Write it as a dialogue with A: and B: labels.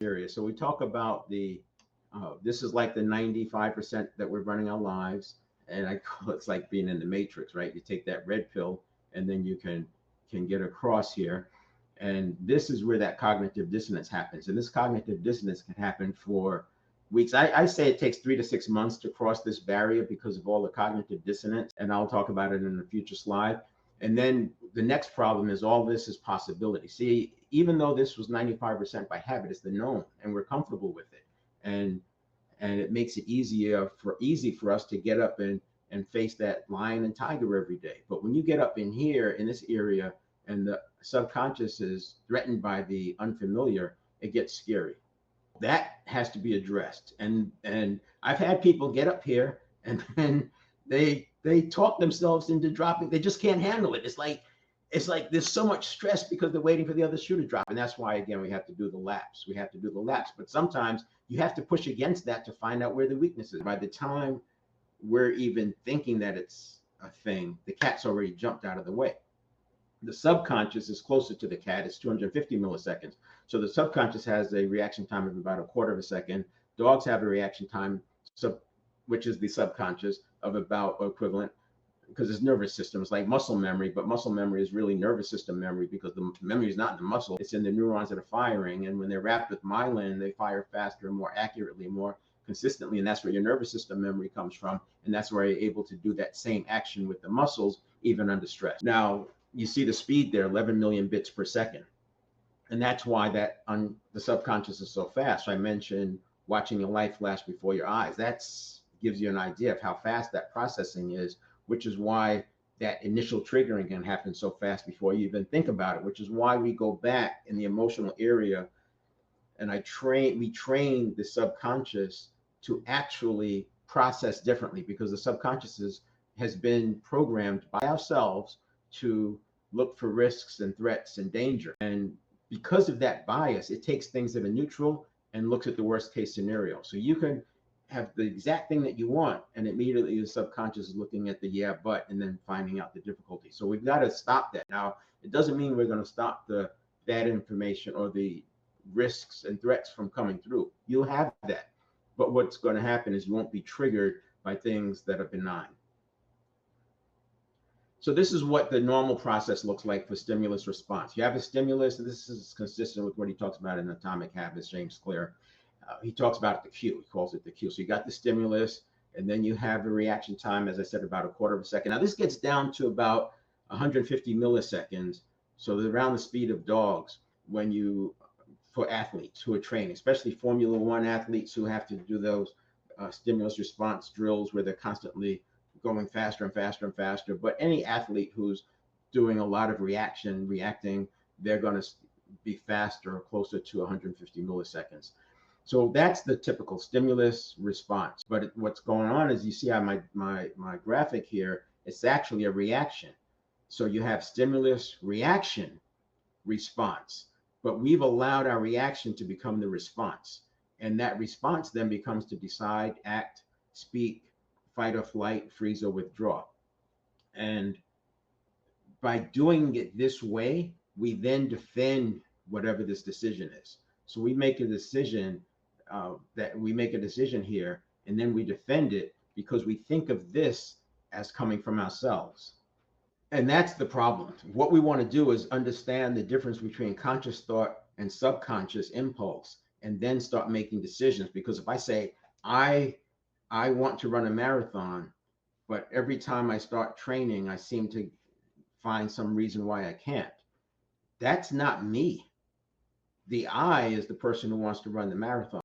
A: area. So we talk about this is like the 95% that we're running our lives. And I call it's like being in the matrix, right? You take that red pill and then you can get across here. And this is where that cognitive dissonance happens. And this cognitive dissonance can happen for weeks. I say it takes 3 to 6 months to cross this barrier because of all the cognitive dissonance. And I'll talk about it in a future slide. And then the next problem is all this is possibility. See, even though this was 95% by habit, it's the known and we're comfortable with it. And it makes it easy for us to get up and face that lion and tiger every day. But when you get up in here in this area and the subconscious is threatened by the unfamiliar, it gets scary. That has to be addressed. And I've had people get up here and then they talk themselves into dropping. They just can't handle it. It's like there's so much stress because they're waiting for the other shoe to drop. And that's why, again, we have to do the laps. We have to do the laps. But sometimes you have to push against that to find out where the weakness is. By the time we're even thinking that it's a thing, the cat's already jumped out of the way. The subconscious is closer to the cat. It's 250 milliseconds. So the subconscious has a reaction time of about a quarter of a second. Dogs have a reaction time, which is the subconscious, of about equivalent, because it's nervous system. It's like muscle memory, but muscle memory is really nervous system memory because the memory is not in the muscle. It's in the neurons that are firing. And when they're wrapped with myelin, they fire faster, more accurately, more consistently. And that's where your nervous system memory comes from. And that's where you're able to do that same action with the muscles, even under stress. Now, you see the speed there, 11 million bits per second. And that's why the subconscious is so fast. I mentioned watching your life flash before your eyes. That gives you an idea of how fast that processing is, which is why that initial triggering can happen so fast before you even think about it, which is why we go back in the emotional area. And we train the subconscious to actually process differently because the subconscious has been programmed by ourselves to look for risks and threats and danger. And because of that bias, it takes things that are neutral and looks at the worst case scenario. So you can have the exact thing that you want, and immediately the subconscious is looking at the yeah, but, and then finding out the difficulty. So we've got to stop that. Now, it doesn't mean we're going to stop the bad information or the risks and threats from coming through. You'll have that. But what's going to happen is you won't be triggered by things that are benign. So this is what the normal process looks like for stimulus response. You have a stimulus, and this is consistent with what he talks about in Atomic Habits, James Clear. He talks about the cue. He calls it the cue. So you got the stimulus, and then you have a reaction time, as I said, about a quarter of a second. Now this gets down to about 150 milliseconds. So around the speed of dogs for athletes who are training, especially Formula One athletes who have to do those stimulus response drills where they're constantly going faster and faster and faster. But any athlete who's doing a lot of reacting, they're going to be faster or closer to 150 milliseconds. So that's the typical stimulus response. But what's going on is you see how my graphic here, it's actually a reaction. So you have stimulus, reaction, response. But we've allowed our reaction to become the response. And that response then becomes to decide, act, speak, fight or flight, freeze or withdraw. And by doing it this way, we then defend whatever this decision is. So we make a decision here, and then we defend it because we think of this as coming from ourselves. And that's the problem. What we want to do is understand the difference between conscious thought and subconscious impulse, and then start making decisions. Because if I say, I want to run a marathon, but every time I start training, I seem to find some reason why I can't. That's not me. The I is the person who wants to run the marathon.